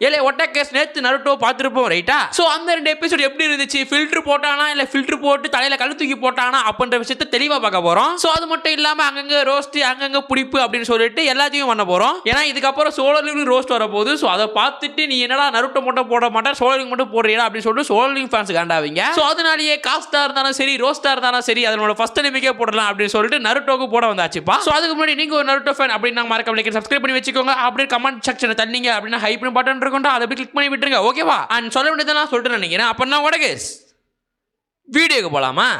ஏலே ஒட்ட கேஸ் நேத்து நருட்டோ பார்த்துருப்போம் ரைட்டா. ஸோ அந்த 2 எபிசோட் எப்படி இருந்துச்சு, ஃபில்டர் போட்டானா இல்லை ஃபில்டர் போட்டு தலையில கழு தூக்கி போட்டானா அப்படின்ற விஷயத்தை தெளிவாக பார்க்க போறோம். ஸோ அது மட்டும் இல்லாமல் அங்கங்கே ரோஸ்ட் அங்கங்கே பிடிப்பு அப்படின்னு சொல்லிட்டு எல்லாத்தையும் பண்ண போறோம். ஏன்னா இதுக்கப்புறம் சோலோலிங் ரோஸ்ட் வரப்போகுது. ஸோ அதை பார்த்துட்டு நீ என்னடா நருட்டோ மட்டும் போட மாட்டேன் சோலோலிங் மட்டும் போடுறீங்களா அப்படின்னு சொல்லிட்டு சோலோலிங் ஃபேன்ஸ் காண்டாவீங்க. ஸோ அதனாலேயே காஸ்டா இருந்தாலும் சரி ரோஸ்டா இருந்தாலும் சரி அதனோட ஃபர்ஸ்ட் நிமிக்கே போடலாம் அப்படின்னு சொல்லிட்டு நருட்டோக்கு போட வந்தாச்சுப்பா. ஸோ அதுக்கு முன்னாடி நீங்க ஒரு நருட்டோ ஃபேன் அப்படின்னு மறக்காம சப்ஸ்கிரைப் பண்ணி வச்சுக்கோங்க. அப்படியே கமெண்ட் செக்ஷனை தள்ளிங்க அப்படின்னா ஹைப் பட்டன் இருக்கும் அதை கிளிக் பண்ணி விட்டுருங்க. ஓகேவா? அண்ட் சொல்ல வேண்டியதெல்லாம் சொல்லிட்டு நினைக்கிறேன். அப்பன்னா உடகேஸ் வீடியோக்கு போலாமா?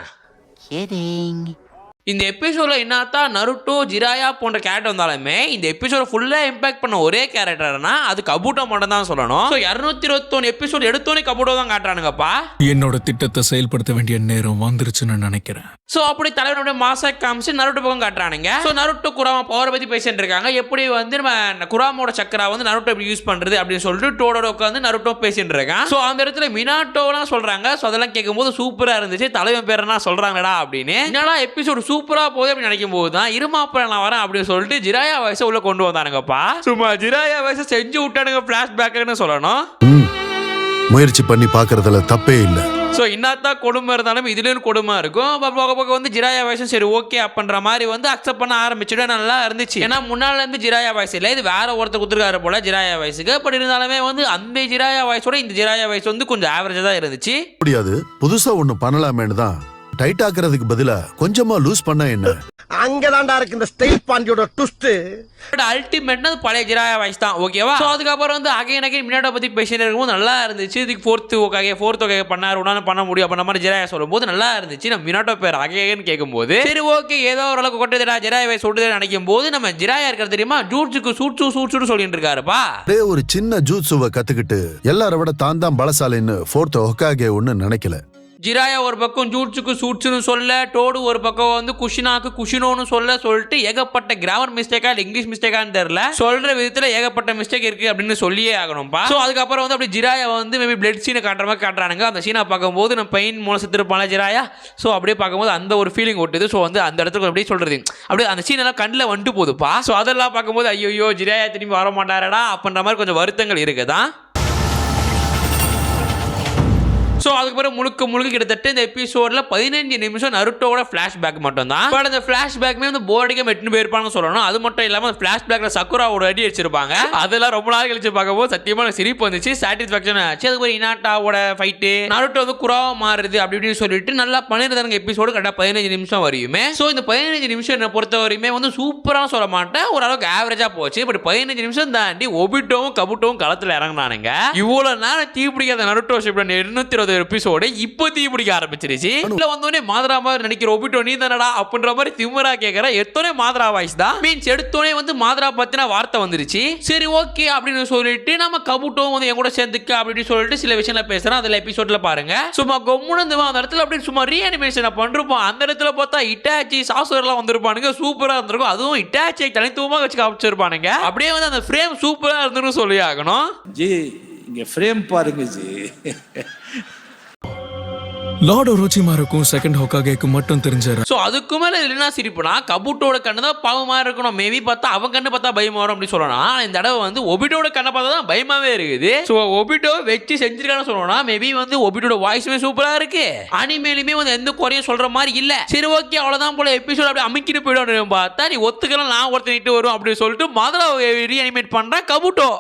இந்த எபிசோட்ல என்னத்தான் நருட்டோ ஜிராயா போன்ற கேரக்டர் வந்தாலுமே இந்த எபிசோட ஃபுல்லா இம்பாக்ட் பண்ண ஒரே கேரக்டர்னா அது கபூட்டோ மட்டும் தான் சொல்லணும். 221 எபிசோட் எடுத்தோனே கபூட்டோ தான் காட்டுறானுங்கப்பா. என்னோட திட்டத்தை செயல்படுத்த வேண்டிய நேரம் வந்துருச்சுன்னு நினைக்கிறேன். ஸோ அப்படி தலைவனுடைய மாசா காமிச்சு நருட்டோ பக்கம் காட்டுறானுங்க. ஸோ நருட்டோ குராமா பவரை பத்தி பேசிட்டு இருக்காங்க. எப்படி வந்து நம்ம குராமோட சக்கரா வந்து நருட்டோ எப்படி யூஸ் பண்றது அப்படின்னு சொல்லிட்டு டோடோட உட்காந்து நருட்டோ பேசிட்டு இருக்கான். ஸோ அந்த இடத்துல மினாட்டோலாம் சொல்றாங்க. ஸோ அதெல்லாம் கேட்கும்போது சூப்பரா இருந்துச்சு. தலைவன் பேர் என்ன சொல்றாங்கடா அப்படின்னு. என்னடா எபிசோடு சூப்பரா போகுது அப்படின்னு நினைக்கும் போது தான் இருமாப்ப நான் வரேன் அப்படின்னு சொல்லிட்டு ஜிராயா வயசை உள்ள கொண்டு வந்தானுங்கப்பா. சும்மா ஜிராயா வயசை செஞ்சு விட்டானுங்க பிளாஷ்பேக்னு சொல்லணும். முயற்சி பண்ணி பார்க்கறதுல தப்பே இல்லை. ஸோ இன்னத்தான் கொடுமை இருந்தாலும் இதுலேயும் கொடுமை இருக்கும். போக போக வந்து ஜிராயா வயசும் சரி ஓகே அப்படின்ற மாதிரி வந்து அக்செப்ட் பண்ண ஆரம்பிச்சுட்டு நல்லா இருந்துச்சு. ஏன்னா முன்னால இருந்து ஜிராயா வயசு இல்லை, இது வேற ஒருத்தர் கொடுத்துருக்காரு போல ஜிராயா வயசுக்கு. பட் இருந்தாலுமே வந்து அந்த ஜிராயா வயசோட இந்த ஜிராயா வயசு வந்து கொஞ்சம் ஆவரேஜா தான் இருந்துச்சு. முடியாது புதுசா ஒண்ணு பண்ணலாமேன்னு தான் டைட் ஆக்குறதுக்கு பதிலா கொஞ்சமா லூஸ் பண்ணா என்ன. அங்கதான்டா இருக்கு இந்த ஸ்டைல் பாண்டியோட ட்விஸ்ட். அல்டிமேட்னா பழைய ஜிராயா வயசு தான். ஓகேவா? ஸோ அதுக்கப்புறம் வந்து அகைன் மினாட்டோ பத்தி பேசிட்டு இருக்கும்போது நல்லா இருந்துச்சு. இதுக்கு ஃபோர்த் ஓகே பண்ணாரு உன்னால பண்ண முடியும் அப்படின்ற மாதிரி ஜிராயா சொல்லும்போது நல்லா இருந்துச்சு. நம்ம மினாட்டோ பேர் அகைன் கேட்கும்போது சரி ஓகே ஏதோ ஓரளவுக்கு கொட்டதுடா ஜிராயா வயசு சொல்லுது நினைக்கும் போது நம்ம ஜிராயா இருக்கிறது தெரியுமா ஜூட்ஸுக்கு சூட்ஸு சொல்லிட்டு இருக்காருப்பா. ஒரு சின்ன ஜூட்ஸுவை கத்துக்கிட்டு எல்லாரை விட தான் தான் பலசாலின்னு ஃபோர்த் ஹொக்காகே ஒன்னு நினைக்கல. ஜிராயா ஒரு பக்கம் ஜூட்ஸுக்கு சூட்ஸ்னு சொல்ல, டோடு ஒரு பக்கம் வந்து குஷினாக்கு குஷினோன்னு சொல்லிட்டு ஏகப்பட்ட கிராமர் மிஸ்டேக்கா இல்லை இங்கிலீஷ் மிஸ்டேக்கான்னு தெரியல சொல்ற விதத்தில் ஏகப்பட்ட மிஸ்டேக் இருக்கு அப்படின்னு சொல்லியே ஆகணும்ப்பா. ஸோ அதுக்கப்புறம் வந்து அப்படி ஜிராயா வந்து மேபி பிளட் சீனை காட்டுற மாதிரி காட்டுறானுங்க. அந்த சீனை பார்க்கும்போது நம்ம பெயின் மூலம் செத்துருப்பாங்க ஜிராயா. ஸோ அப்படியே பார்க்கும்போது அந்த ஒரு ஃபீலிங் ஒட்டுது. ஸோ வந்து அந்த இடத்துக்கு அப்படியே சொல்றது அப்படியே அந்த சீனெல்லாம் கண்ணில் வந்துட்டு போகுதுப்பா. ஸோ அதெல்லாம் பார்க்கும்போது ஐயோ ஜிராயா திரும்பி வர மாட்டாரடா அப்படின்ற மாதிரி கொஞ்சம் வருத்தங்கள் இருக்குதான். ஸோ அதுக்கப்புறம் முழுக்க கிட்டத்தட்ட இந்த எபிசோடில் 15 நிமிஷம் நருட்டோட ஃப்ளாஷ்பேக் மட்டும் தான். பட் அந்த ஃப்ளாஷ்பேக்குமே வந்து போர்டிக்காக எட்டு போயிருப்பான்னு சொல்லணும். அது மட்டும் இல்லாமல் அந்த ஃப்ளாஷ்பேக்கில் சக்குராவோட அடி அடிச்சிருப்பாங்க. அதெல்லாம் ரொம்ப நாள் கழிச்சு பார்க்கும்போது சத்தியமாக எனக்கு சிரிப்பு வந்துச்சு, சாட்டிஸ்ஃபேக்ஷன் ஆச்சு. அதுக்கப்புறம் இனாட்டாவோட ஃபைட்டு நருட்டோ வந்து குராவா மாறுது அப்படி இப்படின்னு சொல்லிட்டு நல்லா பண்ணிருந்தாங்க. எபிசோடு கரெக்டாக 15 நிமிஷம் வரையுமே. ஸோ இந்த 15 நிமிஷம் என்னை பொறுத்த வரையுமே வந்து சூப்பராக சொல்ல மாட்டேன், ஓரளவுக்கு ஆவரேஜாக போச்சு. பட் 15 நிமிஷம் தாண்டி ஒபிட்டோவும் கபுட்டோவும் களத்தில் இறங்கினானுங்க. இவ்வளோ நேரம் தீ பிடிக்காத நருட்டோ ஷிப்ல 220 எபிசோடு இப்போ தீ பிடிக்க ஆரம்பிச்சிருச்சு. உள்ள வந்தோடனே மாதரா மாதிரி நினைக்கிற ஒபிட்டோ நீ தானடா அப்படின்ற மாதிரி திமுறா கேட்கற எத்தனை மாதரா வாய்ஸ் தான் மீன்ஸ் எடுத்தோடனே வந்து மாதரா பத்தின வார்த்தை வந்துருச்சு. சரி ஓகே அப்படின்னு சொல்லிட்டு நம்ம கபுட்டோ வந்து என் கூட சேர்ந்துக்க அப்படின்னு சொல்லிட்டு சில விஷயங்களை பேசுறேன். அதுல எபிசோட்ல பாருங்க சும்மா கொம்முன்னு அந்த இடத்துல அப்படி சும்மா ரீஅனிமேஷன் பண்ணிருப்போம். அந்த இடத்துல பார்த்தா இட்டாச்சி சாஃப்ட்வேர்லாம் வந்திருப்பானுங்க, சூப்பரா இருந்திருக்கும். அதுவும் இட்டாச்சி தனித்துவமாக வச்சு காமிச்சிருப்பானுங்க. அப்படியே வந்து அந்த ஃப்ரேம் சூப்பரா இருந்துன்னு சொல்லி ஆகணும். ஜி இங்க ஃப்ரேம் பாருங்க ஜி. லார்ட் ஒரோச்சிமாருக்கும் செகண்ட் ஹொக்காகேக்கு மட்டும் தெரிஞ்சாரு. ஸோ அதுக்கு மேலே இல்லைன்னா சிரிப்புனா கபுட்டோட கண்ணு தான் பாவமாக இருக்கணும். மேபி பார்த்தா அவன் கண்ணு பார்த்தா பயமா வரும் அப்படின்னு சொல்லணும். இந்த தடவை வந்து ஒபிட்டோட கண்ணை பார்த்தா தான் பயமாவே இருக்குது. ஸோ ஒபிட்டோ வச்சு செஞ்சிருக்கான்னு சொல்லணும். மேபி வந்து ஒபிட்டோட வாய்ஸுமே சூப்பராக இருக்கு. அனிமேலுமே வந்து எந்த குறையும் சொல்ற மாதிரி இல்லை. சரி ஓகே அவ்வளோதான் போல எபிசோட் அப்படி அமைக்கிட்டு போயிடும் பார்த்தா நீ ஒத்துக்கலாம் நான் ஒருத்தர் நிட்டு வரும் அப்படின்னு சொல்லிட்டு மதுரை ரீஅனிமேட் பண்ணுறான் கபுட்டோ.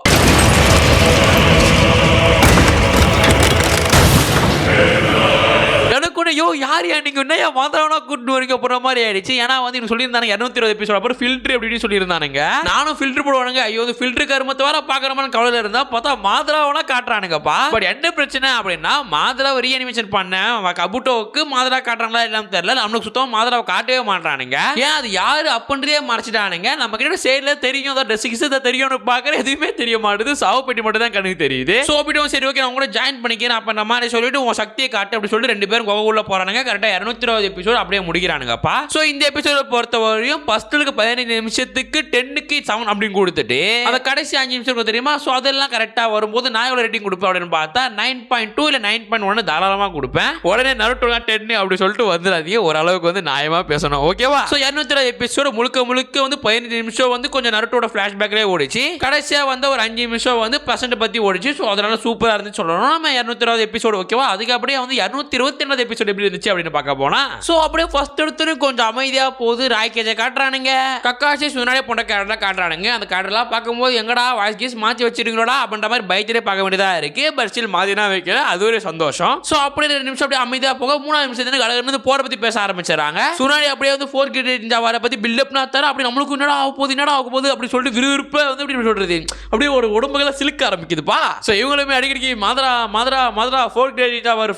யோ யார் நீங்க என்ன மாதவனா கூட்டு வரீங்க போற மாதிரி ஆயிடுச்சு. ஏன்னா வந்து சொல்லியிருந்தாங்க 220 எபிசோட் அப்புறம் ஃபில்டர் அப்படின்னு சொல்லியிருந்தானுங்க. நானும் ஃபில்டர் போடுவானுங்க. ஐயோ ஃபில்டர் கருமத்தை வர பாக்குற மாதிரி கவலையில இருந்தா பார்த்தா மாதராவனா காட்டுறானுங்கப்பா. பட் என்ன பிரச்சனை அப்படின்னா மாதராவை ரீஅனிமேஷன் பண்ண கபுட்டோவுக்கு மாதரா காட்டுறாங்களா இல்லாம தெரியல. நம்மளுக்கு சுத்தமா மாதராவை காட்டவே மாட்டானுங்க. ஏன் அது யாரு அப்படின்றதே மறைச்சிட்டானுங்க. நம்ம கிட்ட சைட்ல தெரியும் ட்ரெஸ் தெரியும்னு பாக்குற எதுவுமே தெரிய மாட்டேது. சாவு பெட்டி மட்டும் தான் கண்ணுக்கு தெரியுது. சோ சரி ஓகே நான் கூட ஜாயின் பண்ணிக்கிறேன் அப்ப நம்ம மாதிரி சொல்லிட்டு உன் சக்தியை காட்டு அப்படி சொல்லிட்டு 2 பேரும் கோவ போறானுங்க. கரெக்டா 220 எபிசோட் அப்படியே முடிக்கிறானுங்கப்பா. சோ இந்த எபிசோட பொறுத்தவரையும் ஃபர்ஸ்ட்லுக்கு 15 நிமிஷத்துக்கு 10க்கு 7 அப்படின்னு கொடுத்துட்டு அந்த கடைசி 5 நிமிஷம் தெரியுமா, சோ அதெல்லாம் கரெக்டா வரும்போது நான் எவ்வளவு ரேட்டிங் கொடுப்பேன் அப்படின்னு பார்த்தா 9.2 இல்ல 9.1 தாராளமா கொடுப்பேன். உடனே நருட்டோ 10 அப்படி சொல்லிட்டு வந்துடாதீங்க, ஓரளவுக்கு வந்து நியாயமா பேசணும், ஓகேவா? சோ 220 எபிசோட முழுக்க வந்து 15 நிமிஷம் வந்து கொஞ்சம் நருட்டோட ஃபிளாஷ்பேக்லயே ஓடிச்சு. கடைசியா வந்து ஒரு 5 நிமிஷம் வந்து பிரசன்ட் பத்தி ஓடிச்சு. சோ அதனால சூப்பரா இருந்துச்சு சொல்லணும். நம்ம 220 எபிசோடு ஓகேவா. அதுக்கு அப்படியே வந்து 222 எபிசோட் எப்படி இருந்துச்சு அப்படின்னு பார்க்க போனா, சோ அப்படியே ஃபர்ஸ்ட் எடுத்து கொஞ்சம் அமைதியா போகுது. ராய்கேஜை காட்டுறானுங்க, கக்காசி முன்னாடியே போன்ற கேரக்டர் காட்டுறானுங்க. அந்த கேரக்டர்லாம் பார்க்கும்போது எங்கடா வாய்ஸ் கீஸ் மாற்றி வச்சிருக்கீங்களா அப்படின்ற மாதிரி பயத்திலே பார்க்க வேண்டியதா இருக்கு. பட் ஸ்டில் மாதிரினா வைக்கல, அது ஒரு சந்தோஷம். சோ அப்படியே 2 நிமிஷம் அப்படியே அமைதியா போக 3 நிமிஷத்துக்கு கடற்கரை போற பத்தி பேச ஆரம்பிச்சாங்க. சுனாடி அப்படியே வந்து 4 கிரேட் வர பத்தி பில்டப்னா தர அப்படி நம்மளுக்கு என்னடா ஆக போகுது அப்படி சொல்லிட்டு விறுவிறுப்பா வந்து அப்படி சொல்றது அப்படியே ஒரு உடம்புகளை சிலுக்க ஆரம்பிக்குதுப்பா. சோ இவங்களுமே அடிக்கடி மாதரா 4 கிரேட் அவர்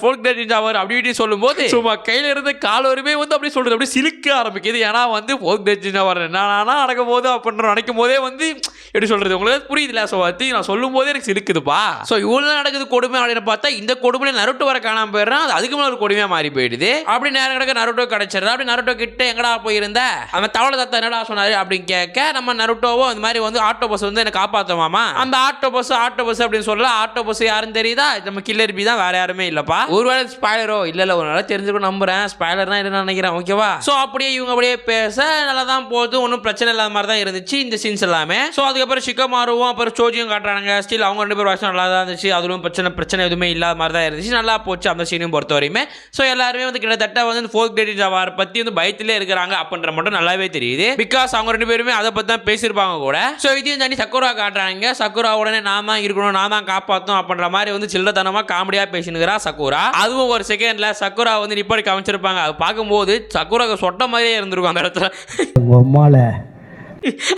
அப்படி இப்படி சொல்லும் போது சும்மா கையில இருந்து கால் வரையுமே வந்து அப்படி சொல்றது அப்படி சிலுக்க ஆரம்பிக்குது. ஏன்னா வந்து 4 கிரேட் அவர் என்னன்னா நடக்கும் போது அப்படின்ற நினைக்கும் போதே வந்து எப்படி சொல்றது உங்களுக்கு புரியுதுல. சோ நான் சொல்லும் போதே எனக்கு சிலுக்குதுப்பா. சோ இவ்வளவு நடக்குது கொடுமை அப்படின்னு பார்த்தா இந்த கொடுமையில நருட்டோ வர காணாம போயிடுறான். அது அதுக்கு மேல ஒரு கொடுமையா மாறி போயிடுது. அப்படி நேரம் கிடக்க நருட்டோ கிடைச்சிருந்தா அப்படி நருட்டோ கிட்ட எங்கடா போயிருந்த அவன் தவளை தாத்தா என்னடா சொன்னாரு அப்படின்னு கேட்க நம்ம நருட்டோவோ இந்த மாதிரி வந்து ஆட்டோ பஸ் வந்து என்ன காப்பாத்துமாமா. அந்த ஆட்டோ பஸ் அப்படின்னு சொல்லல. ஆட்டோ பஸ் யாருன்னு தெரியுதா, நம்ம கில்லர் பி தான், வேற யாருமே இல்லப்பா. ஒருவேளை ஸ்பாய்லரோ இல்ல ஒரு நாள் தெரிஞ்சுக்கணும் நம்புறேன். ஸ்பாய்லர் தான் இல்லைன்னு நினைக்கிறேன், ஓகேவா. சோ அப்படியே இவங்க அப்படியே பேச நல்லா தான் போகுது, ஒன்றும் பிரச்சனை இல்லாத மாதிரி தான் இருந்துச்சு இந்த சீன்ஸ் எல்லாமே. சோ அதுக்கப்புறம் ஷிகமாருவும் அப்புறம் சோஜியும் காட்டுறாங்க. ஸ்டில் அவங்க 2 பேர் வாய்ஸ் நல்லா தான் இருந்துச்சு. அதுவும் பிரச்சனை எதுவுமே இல்லாத மாதிரி தான் இருந்துச்சு. நல்லா போச்சு அந்த சீனையும் பொறுத்த வரையுமே. சோ எல்லாருமே வந்து கிட்டத்தட்ட வந்து 4 கிரேட் ஜாவார் பத்தி வந்து பயத்திலே இருக்கிறாங்க அப்படின்ற மட்டும் நல்லாவே தெரியுது. பிகாஸ் அவங்க 2 பேருமே அதை பத்தி தான் பேசியிருப்பாங்க கூட. சோ இதையும் தாண்டி சக்குரா காட்டுறாங்க. சக்குரா உடனே நான் தான் இருக்கணும், நான் தான் காப்பாற்றும் அப்படின்ற மாதிரி வந்து சில்லறத்தனமா காமெடியா பேசினுக்கிறா சக்குரா. அதுவும் ஒரு செகண்ட்ல சக்குரா வந்து நிப்பாடி காமிச்சிருப்பாங்க. அது பார்க்கும்போது சக்குராக்கு சொட்ட மாதிரியே இருந்திருக்கும் அந்த இடத்துல.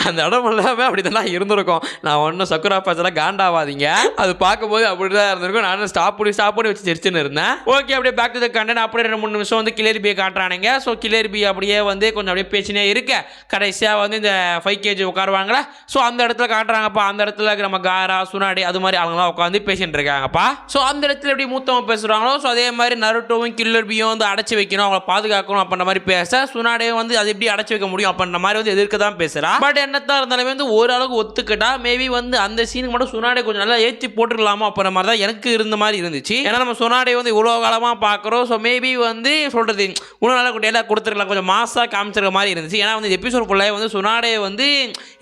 அந்த இடம் எல்லாமே அப்படிதான் இருந்திருக்கும். நான் ஒன்றும் சக்குரா பாச்செல்லாம் காண்டாவாதீங்க, அது பார்க்கும்போது அப்படிதான் இருந்திருக்கும். நானும் ஸ்டாப் பண்ணி வச்சு சிரிச்சுன்னு இருந்தேன். ஓகே அப்படியே பேக் டு த கண்டென்ட். அப்படியே 2-3 நிமிஷம் வந்து கிளர் பி காட்டுறானுங்க. ஸோ கிளர் பி அப்படியே வந்து கொஞ்சம் அப்படியே பேச்சினே இருக்க கடைசியாக வந்து இந்த 5 kg உட்காருவாங்களா. ஸோ அந்த இடத்துல காட்டுறாங்கப்பா. அந்த இடத்துல நம்ம காரா சுனாடி அது மாதிரி அவங்களாம் உட்காந்து பேசிட்டு இருக்காங்கப்பா. ஸோ அந்த இடத்துல எப்படி மூத்தவங்க பேசுகிறாங்களோ ஸோ அதே மாதிரி நருட்டோவும் கில்லர் பியும் வந்து அடைச்சி வைக்கணும், அவங்களை பாதுகாக்கணும் அப்படின்ற மாதிரி பேச சுனாடியை வந்து அது எப்படி அடைச்சி வைக்க முடியும் அப்படின்ற மாதிரி வந்து எதிர்க்க தான் பேசுகிறா. பட் என்னத்தான் இருந்தாலுமே வந்து ஓரளவுக்கு ஒத்துக்கிட்டா மேபி வந்து அந்த சீனுக்கு மட்டும் சுனாடே கொஞ்சம் நல்லா ஏற்றி போட்டுடலாமா அப்படின்ற மாதிரி தான் எனக்கு இருந்த மாதிரி இருந்துச்சு. ஏன்னா நம்ம சுனாடே வந்து இவ்வளோ காலமாக பார்க்குறோம். ஸோ மேபி வந்து சொல்கிறது இன்னும் நல்லா எல்லாம் கொடுத்துருக்கலாம், கொஞ்சம் மாசாக காமிச்சிருக்க மாதிரி இருந்துச்சு. ஏன்னா வந்து எபிசோட் ஃபுல்லாக வந்து சுனாடே வந்து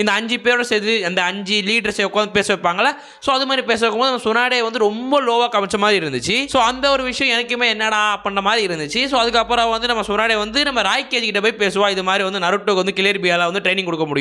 இந்த 5 பேரோட சேர்த்து அந்த 5 லீடர்ஸை உட்காந்து பேச வைப்பாங்களா. ஸோ அது மாதிரி பேச வைக்கும்போது நம்ம சுனாடே வந்து ரொம்ப லோவாக காமிச்ச மாதிரி இருந்துச்சு. ஸோ அந்த ஒரு விஷயம் எனக்குமே என்னடா அப்படின்ற மாதிரி இருந்துச்சு. ஸோ அதுக்கப்புறம் வந்து நம்ம சுனாடே வந்து நம்ம ராய்கேஜி கிட்ட போய் பேசுவா, இது மாதிரி வந்து நருட்டோக்கு வந்து கிளியர் பியால வந்து ட்ரைனிங் கொடுக்க முடியுமா.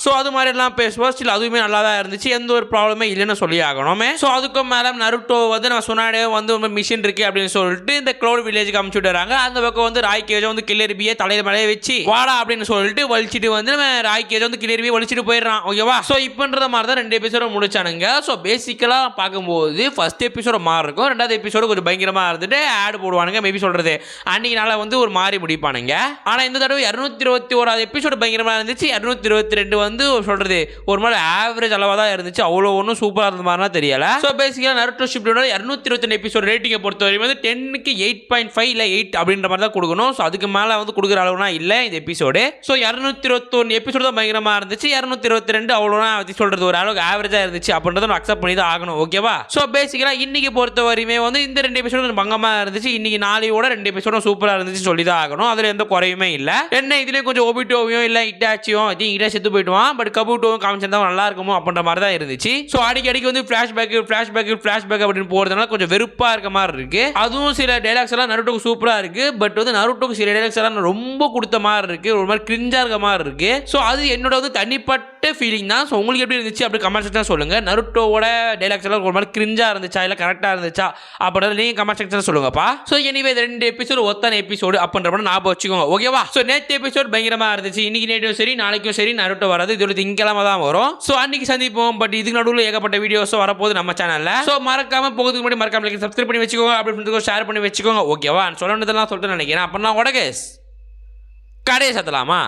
ஸோ அது மாதிரி எல்லாம் பேசுவா. ஸ்டில் அதுவுமே நல்லா தான் இருந்துச்சு, எந்த ஒரு ப்ராப்ளமே இல்லைன்னு சொல்லி ஆகணுமே. ஸோ அதுக்கும் மேலே நருட்டோ வந்து நம்ம சுனாடே வந்து ஒரு மிஷின் இருக்கு அப்படின்னு சொல்லிட்டு இந்த க்ளவுட் வில்லேஜுக்கு அமுச்சு விடுறாங்க. அந்த பக்கம் வந்து ராய்கேஜை வந்து கிளியர் பியை தலையில மேலே வச்சு வாடா அப்படின்னு சொல்லிட்டு வலிச்சிட்டு வந்து நம்ம ராய்கேஜை வந்து கிளியர் பியை வலிச்சிட்டு போயிடுறான், ஓகேவா. ஸோ இப்போன்ற மாதிரி தான் 2 எபிசோட முடிச்சானுங்க. ஸோ பேசிக்கலாக பார்க்கும்போது ஃபர்ஸ்ட் எபிசோட மாறி இருக்கும், 2வது எபிசோடு கொஞ்சம் பயங்கரமாக இருந்துட்டு ஆட் போடுவானுங்க. மேபி சொல்றது அன்னைக்கு நாள வந்து ஒரு மாறி முடிப்பானுங்க. ஆனால் இந்த தடவை 221வது எபிசோடு பயங்கரமாக இருந்துச்சு. 222 வந்து சொல்றது ஒரு மாதிரி ஆவரேஜ் அளவாக தான் இருந்துச்சு, அவ்வளோ ஒன்றும் சூப்பராக இருந்த மாதிரிலாம் தெரியல. ஸோ பேசிக்கலாக நருட்டோ ஷிப்டோட 222 எபிசோட் ரேட்டிங்கை பொறுத்தவரை வந்து 10க்கு 8.5 இல்லை 8 அப்படின்ற மாதிரி தான் கொடுக்கணும். ஸோ அதுக்கு மேலே வந்து கொடுக்குற அளவுனா இல்லை இந்த எபிசோடு. ஸோ 221 எபிசோடு தான் பயங்கரமாக இருந்துச்சு. 222 அவ்வளோனா சொல்றது ஒரு அளவுக்கு ஆவரேஜாக இருந்துச்சு அப்படின்றத நம்ம அக்செப்ட் பண்ணி தான் ஆகணும், ஓகேவா. ஸோ பேசிக்கலாக இன்னைக்கு பொறுத்த வரையுமே வந்து இந்த 2 எபிசோடு கொஞ்சம் பங்கமாக இருந்துச்சு. இன்னைக்கு நாளையோட 2 எபிசோடும் சூப்பராக இருந்துச்சு சொல்லி தான் ஆகணும். அதில் எந்த குறையுமே இல்லை. என்ன இதுலேயும் கொஞ்சம் ஒபிட்டோவையும் இல்லை இட்டாச்சியும் இட்டா செத்து போயிட்டுவான். பட் கபூட்டோவும் காமிச்சிருந்தா நல்லா இருக்குமோ அப்படின்ற மாதிரி தான் இருந்துச்சு. ஸோ அடிக்கடிக்கு வந்து ஃபிளாஷ்பேக் அப்படின்னு போகிறதுனால கொஞ்சம் வெறுப்பாக இருக்க மாதிரி இருக்கு. அதுவும் சில டைலாக்ஸ் எல்லாம் நருட்டோக்கு சூப்பராக இருக்கு. பட் வந்து நருட்டோக்கு சில டைலாக்ஸ் எல்லாம் ரொம்ப கொடுத்த மாதிரி இருக்கு, ஒரு மாதிரி கிரிஞ்சா இருக்க மாதிரி இருக்கு. ஸோ அது என்னோட வந்து தனிப்பட்ட ஃபீலிங் தான். ஸோ உங்களுக்கு எப்படி இருந்துச்சு அப்படி கமெண்ட் செக்ஷன் சொல்லுங்க. நருட்டோவோட டைலாக்ஸ் எல்லாம் ஒரு மாதிரி கிரிஞ்சா இருந்துச்சா இல்லை கரெக்டாக இருந்துச்சா அப்படின்றத நீங்கள் கமெண்ட் செக்ஷன் சொல்லுங்கப்பா. ஸோ எனிவே 2 எபிசோடு ஒத்தான எபிசோடு அப்படின்ற மாதிரி ஞாபகம் வச்சுக்கோங்க, ஓகேவா. ஸோ நேற்று எபிசோட் பயங்கரமாக இருந்துச்சு. இன்னைக்கு நேற்றும் சரி நாளைக்கும் சரி நருட்டோ வராது, இதோட திங்கக்கிழமை தான் வரும். ஸோ அன்னைக்கு சந்திப்போம். பட் இதுக்கு நடுவில் ஏகப்பட்ட வீடியோஸ் வரப்போகுது நம்ம சேனலில். ஸோ மறக்காம போகிறதுக்கு முன்னாடி மறக்காம சப்ஸ்கிரைப் பண்ணி வச்சுக்கோங்க, அப்படி ஷேர் பண்ணி வச்சுக்கோங்க, ஓகேவா. சொல்லணுதெல்லாம் சொல்லிட்டு நினைக்கிறேன். அப்படின்னா உடகேஸ் கடையை சத்தலாமா.